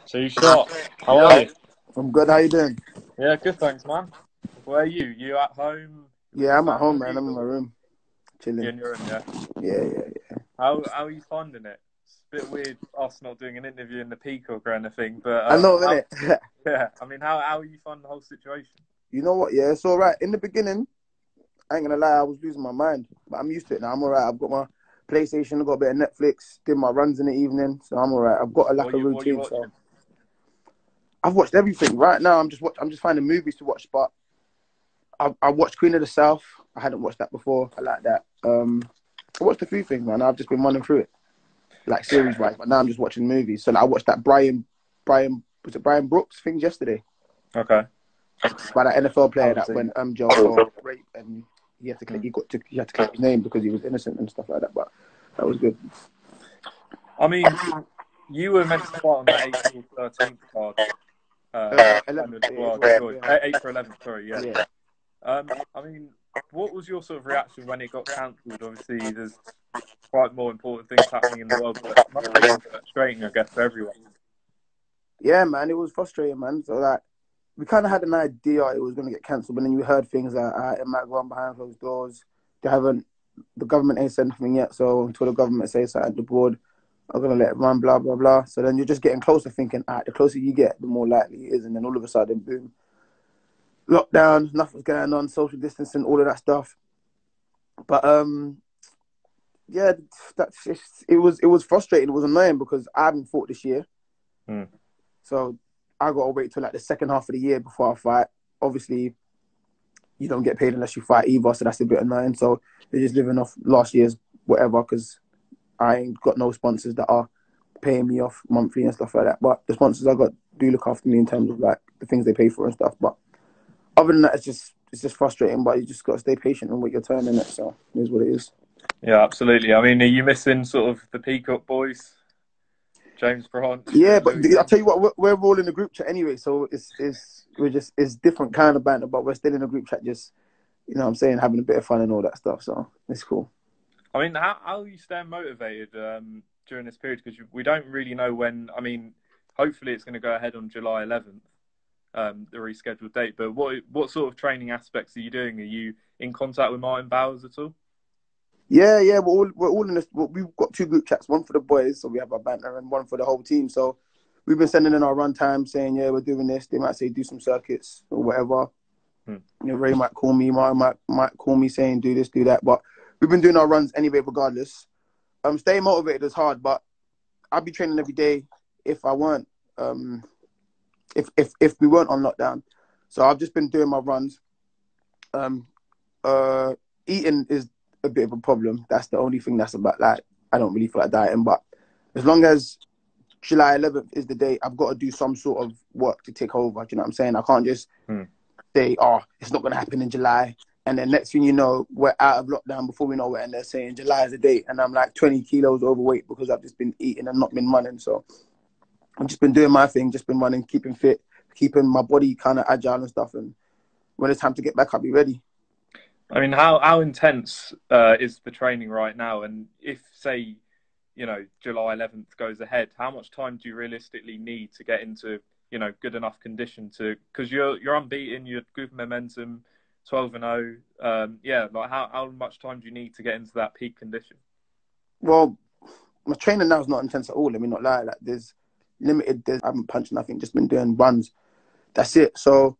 Two shot. How Yeah. are you? I'm good. How you doing? Yeah, good, thanks, man. Where are you? You at home? Yeah, I'm at home, man. I'm in my room, chilling. You in your room, yeah. Yeah. How are you finding it? It's a bit weird us not doing an interview in the Peacock or anything, but I know, innit? yeah. I mean, how are you finding the whole situation? You know what? Yeah, it's all right. In the beginning, I ain't gonna lie, I was losing my mind, but I'm used to it now. I'm all right. I've got my PlayStation. I've got a bit of Netflix. Did my runs in the evening, so I'm all right. I've got a What are you routine. watching? So I've watched everything. Right now, I'm just finding movies to watch. But I watched Queen of the South. I hadn't watched that before. I like that. I watched a few things, man. I've just been running through it, like series wise. But now I'm just watching movies. So like, I watched that Brian Brooks thing yesterday. Okay. By that NFL player that went jail for rape, and he had to click his name because he was innocent and stuff like that. But that was good. I mean, you were meant to fight on the April 13th card. 11th, April 11th, sorry, yeah. I mean, what was your sort of reaction when it got cancelled? Obviously, there's quite more important things happening in the world, but it must have been frustrating, I guess, for everyone. Yeah, man, it was frustrating, man. So, like, we kind of had an idea it was going to get cancelled, but then you heard things like it might go on behind closed doors. The government ain't said anything yet, so until the government says something, the board are going to let it run, blah, blah, blah. So then you're just getting closer thinking, the closer you get, the more likely it is. And then all of a sudden, boom, lockdown, nothing's going on, social distancing, all of that stuff. But, yeah, it was frustrating. It was annoying because I haven't fought this year. So I got to wait till like the second half of the year before I fight. Obviously, you don't get paid unless you fight either, so that's a bit annoying. So they're just living off last year's whatever because I ain't got no sponsors that are paying me off monthly and stuff like that. But the sponsors I got do look after me in terms of like the things they pay for and stuff. But other than that, it's just frustrating. But you just got to stay patient and wait your turn in it. So it is what it is. Yeah, absolutely. I mean, are you missing sort of the Peacock boys? James Branch. Yeah, but I'll tell you what, we're all in the group chat anyway, so it's different kind of banter, but we're still in the group chat, just you know what I'm saying, having a bit of fun and all that stuff. So it's cool. I mean, how are you staying motivated during this period? Because we don't really know when. I mean, hopefully it's going to go ahead on July 11th, the rescheduled date. But what sort of training aspects are you doing? Are you in contact with Martin Bowers at all? Yeah, we're all in this. We've got two group chats, one for the boys, so we have our banter, and one for the whole team. So we've been sending in our run time, saying, yeah, we're doing this. They might say do some circuits or whatever. You know, Ray might call me, Martin might call me saying do this, do that. But we've been doing our runs anyway, regardless. Staying motivated is hard, but I'd be training every day if I weren't, if we weren't on lockdown. So I've just been doing my runs. Eating is a bit of a problem. That's the only thing that's about, like, I don't really feel like dieting, but as long as July 11th is the day, I've got to do some sort of work to take over. Do you know what I'm saying? I can't just say, it's not going to happen in July. And then next thing you know, we're out of lockdown before we know it. And they're saying July is the date. And I'm like 20 kilos overweight because I've just been eating and not been running. So I've just been doing my thing, just been running, keeping fit, keeping my body kind of agile and stuff. And when it's time to get back, I'll be ready. I mean, how intense is the training right now? And if, say, you know, July 11th goes ahead, how much time do you realistically need to get into, you know, good enough condition to? Because you're unbeaten, you're good momentum, 12-0. Yeah, like how much time do you need to get into that peak condition? Well, my training now is not intense at all. Let me not lie. Like there's limited. I haven't punched nothing. Just been doing runs. That's it. So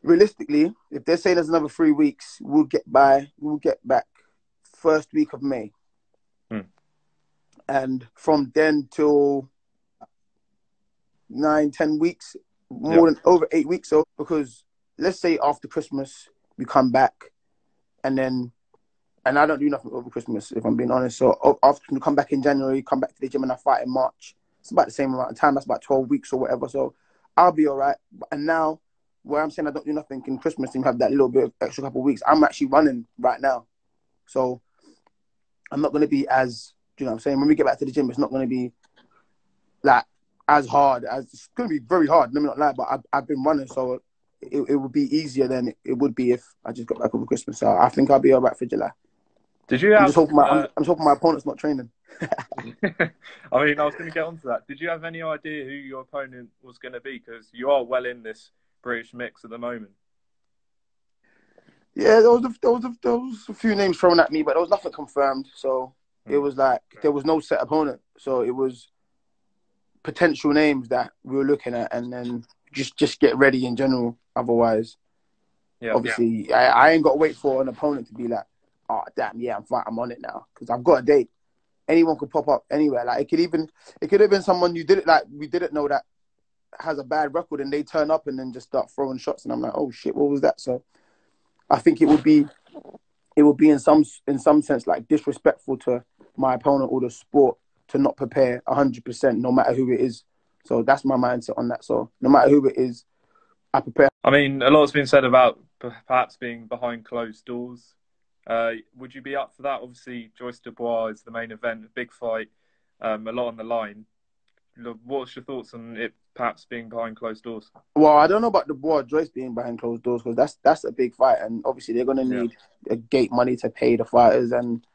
realistically, if they're saying there's another 3 weeks, we'll get back first week of May. And from then till 9-10 weeks, more than over 8 weeks. So because let's say after Christmas we come back, and I don't do nothing over Christmas if I'm being honest. So after we come back in January, come back to the gym and I fight in March. It's about the same amount of time. That's about 12 weeks or whatever. So I'll be all right. And now, where I'm saying I don't do nothing in Christmas and have that little bit of extra couple of weeks, I'm actually running right now. So I'm not going to be as, you know what I'm saying? When we get back to the gym, it's not going to be like as hard as, it's going to be very hard, let me not lie, but I've been running, so it would be easier than it would be if I just got back over Christmas. So I think I'll be all right for July. Did you I'm just hoping my opponent's not training. I mean, I was going to get onto that. Did you have any idea who your opponent was going to be? Because you are well in this British mix at the moment. Yeah, there was a few names thrown at me, but there was nothing confirmed. So it was like there was no set opponent. So it was potential names that we were looking at, and then just get ready in general. Otherwise, obviously, I ain't got to wait for an opponent to be like, oh damn, yeah, I'm on it now because I've got a date. Anyone could pop up anywhere. Like it could have been someone you didn't like. We didn't know that has a bad record, and they turn up and then just start throwing shots, and I'm like, oh shit, what was that? So I think it would be in some sense like disrespectful to my opponent or the sport to not prepare 100%, no matter who it is. So that's my mindset on that. So no matter who it is, I prepare. I mean, a lot's been said about perhaps being behind closed doors. Would you be up for that? Obviously, Joyce Dubois is the main event, a big fight, a lot on the line. What's your thoughts on it perhaps being behind closed doors? Well, I don't know about Dubois Joyce being behind closed doors because that's a big fight, and obviously they're gonna need a gate money to pay the fighters and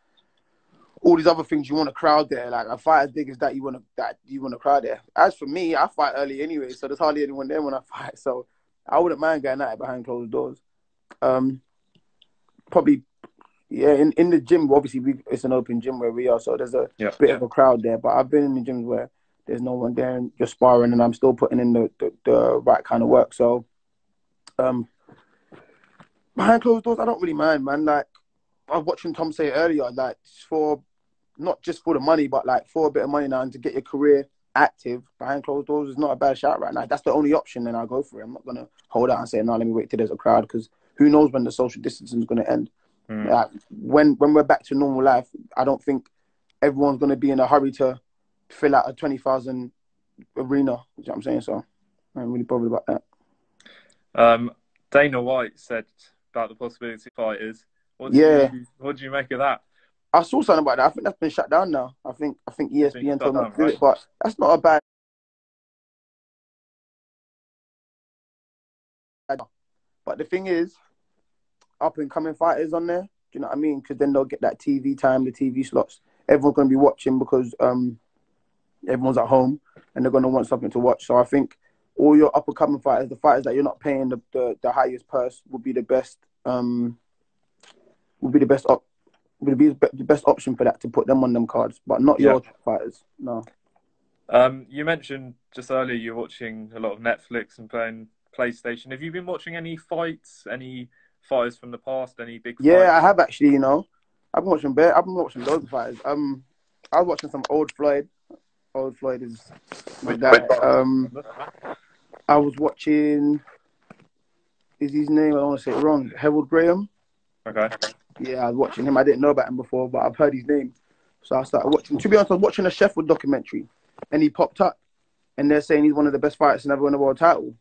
all these other things. You want a crowd there, like a fight as big as that. You want a crowd there. As for me, I fight early anyway, so there's hardly anyone there when I fight. So I wouldn't mind going at it behind closed doors. Probably, yeah. In the gym, obviously it's an open gym where we are, so there's a bit of a crowd there. But I've been in the gyms where there's no one there and you're sparring, and I'm still putting in the right kind of work. So behind closed doors, I don't really mind, man. Like I was watching Tom say earlier, like for not just for the money, but like for a bit of money now and to get your career active behind closed doors is not a bad shout right now. That's the only option, then I'll go for it. I'm not gonna hold out and say no. Let me wait till there's a crowd because who knows when the social distancing is gonna end. Like, when we're back to normal life, I don't think everyone's gonna be in a hurry to fill out a 20,000 arena. You know what I'm saying? So I'm really bothered about that. Dana White said about the possibility of fighters. What do you make of that? I saw something about that. I think that's been shut down now. I think ESPN told me to do it, but that's not a bad. But the thing is, up and coming fighters on there. Do you know what I mean? Because then they'll get that TV time, the TV slots. Everyone's going to be watching because everyone's at home and they're going to want something to watch. So I think all your up and coming fighters, the fighters that you're not paying the highest purse, will be the best. Will be the best option for that, to put them on them cards, but not your fighters. No. You mentioned just earlier you're watching a lot of Netflix and playing PlayStation. Have you been watching any fights, any fighters from the past, any big fights? Yeah, I have actually, you know. I've been watching loads of fighters. I was watching some old Floyd. Old Floyd is my guy. I was watching, is his name, I don't want to say it wrong, Harold Graham. Okay. Yeah, I was watching him. I didn't know about him before, but I've heard his name. So I started watching. To be honest, I was watching a Sheffield documentary, and he popped up, and they're saying he's one of the best fighters to ever win a world title.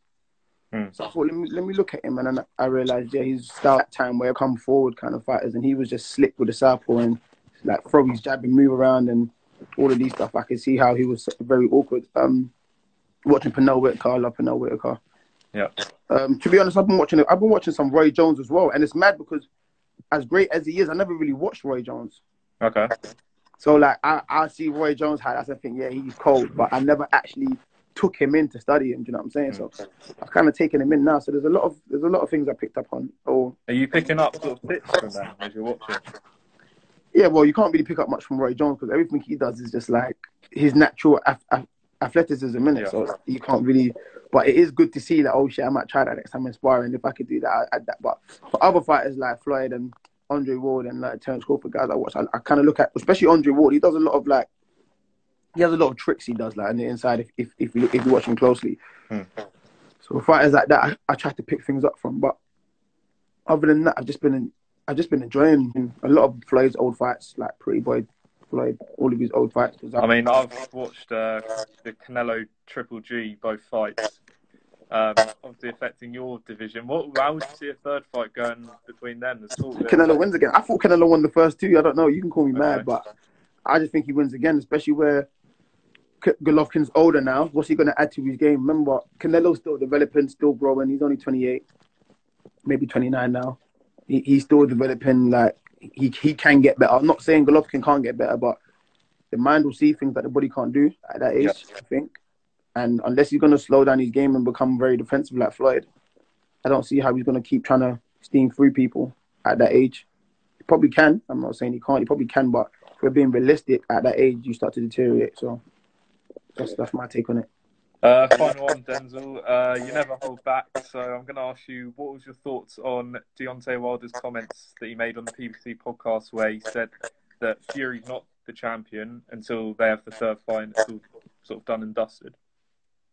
So I thought, let me look at him, and then I realized, he's style that time where come forward kind of fighters, and he was just slick with the southpaw and like throw his jab and move around and all of these stuff. I could see how he was very awkward. Watching Pernell Whitaker, I love Pernell Whitaker. Yeah. To be honest, I've been watching some Roy Jones as well, and it's mad because as great as he is, I never really watched Roy Jones. Okay. So like I see Roy Jones highlights, I think he's cold, but I never actually took him in to study him. Do you know what I'm saying? So I've kind of taken him in now. So there's a lot of things I picked up on. Are you picking up sort of tips from them as you're watching? Yeah, well, you can't really pick up much from Roy Jones because everything he does is just like his natural athleticism in it. So you can't really. But it is good to see that. Oh shit, I might try that next time inspiring. If I could do that, I'd add that. But for other fighters like Floyd and Andre Ward and like Terence Crawford, guys I watch, I kind of look at, especially Andre Ward. He does a lot of like. He has a lot of tricks he does like on the inside if you watch him closely. So fighters like that, I try to pick things up from. But other than that, I've just been enjoying a lot of Floyd's old fights, like Pretty Boy Floyd, all of his old fights. I mean, I've watched the Canelo-Ggg both fights, obviously affecting your division. How would you see a third fight going between them? Canelo wins again. I thought Canelo won the first two. I don't know. You can call me mad, but I just think he wins again, especially where Golovkin's older now. What's he going to add to his game? Remember, Canelo's still developing, still growing. He's only 28, maybe 29 now. He's still developing. Like he can get better. I'm not saying Golovkin can't get better, but the mind will see things that the body can't do at that Yeah. age, I think. And unless he's going to slow down his game and become very defensive like Floyd, I don't see how he's going to keep trying to steam through people at that age. He probably can. I'm not saying he can't. He probably can, but if we're being realistic, at that age, you start to deteriorate. So that's my take on it. Final one, Denzel. You never hold back, so I'm going to ask you, what was your thoughts on Deontay Wilder's comments that he made on the PBC podcast where he said that Fury's not the champion until they have the third fight and it's all sort of done and dusted?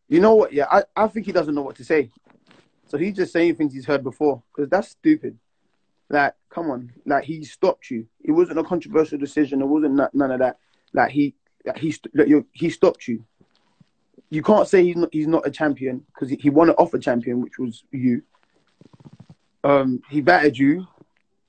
You know what? Yeah, I think he doesn't know what to say. So he's just saying things he's heard before, because that's stupid. Like, come on. Like, he stopped you. It wasn't a controversial decision. It wasn't none of that. Like, he stopped you. You can't say he's not a champion, because he won it off a champion, which was you. He battered you,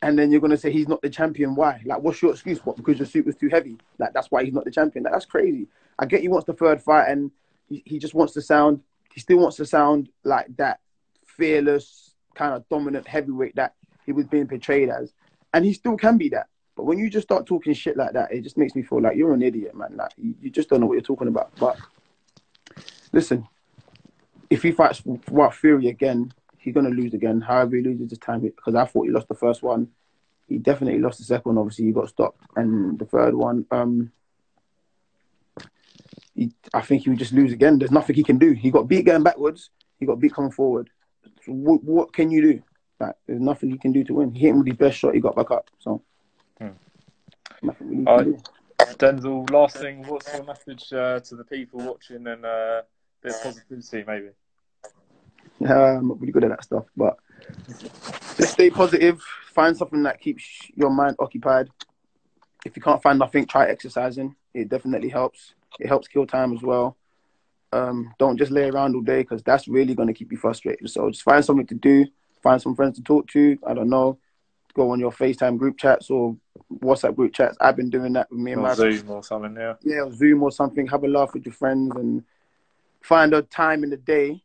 and then you're going to say he's not the champion. Why? Like, what's your excuse? What? Because your suit was too heavy? Like, that's why he's not the champion? Like, that's crazy. I get he wants the third fight, and he just wants to sound, he still wants to sound like that fearless, kind of dominant heavyweight that he was being portrayed as. And he still can be that. But when you just start talking shit like that, it just makes me feel like you're an idiot, man. Like, you just don't know what you're talking about. But listen, if he fights Fury again, he's going to lose again. However he loses this time, because I thought he lost the first one. He definitely lost the second one. Obviously, he got stopped. And the third one, I think he would just lose again. There's nothing he can do. He got beat going backwards. He got beat coming forward. So what can you do? Like, there's nothing he can do to win. He hit him with his best shot. He got back up. So nothing really can do. Denzel, last thing, what's your message to the people watching, and a bit of positivity, maybe? I'm not really good at that stuff, but just stay positive. Find something that keeps your mind occupied. If you can't find nothing, try exercising. It definitely helps. It helps kill time as well. Don't just lay around all day, because that's really going to keep you frustrated. So just find something to do. Find some friends to talk to. I don't know. Go on your FaceTime group chats or WhatsApp group chats. I've been doing that with me and my Zoom or something, yeah. Yeah, or Zoom or something. Have a laugh with your friends and find a time in the day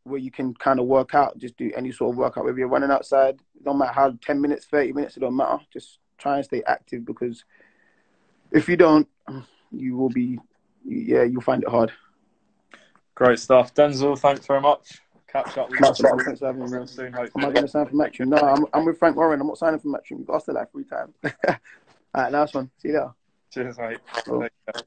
where you can kind of work out. Just do any sort of workout. Whether you're running outside, it don't matter how, 10 minutes, 30 minutes, it don't matter. Just try and stay active, because if you don't, you'll find it hard. Great stuff. Denzel, thanks very much. Catch up with you Thanks for having me. soon, Am I hopefully. going to sign for Matchroom? No, I'm with Frank Warren. I'm not signing for Matchroom. You've got to say that 3 times. All right, last one. See you later. Cheers, mate. Cool. Take care.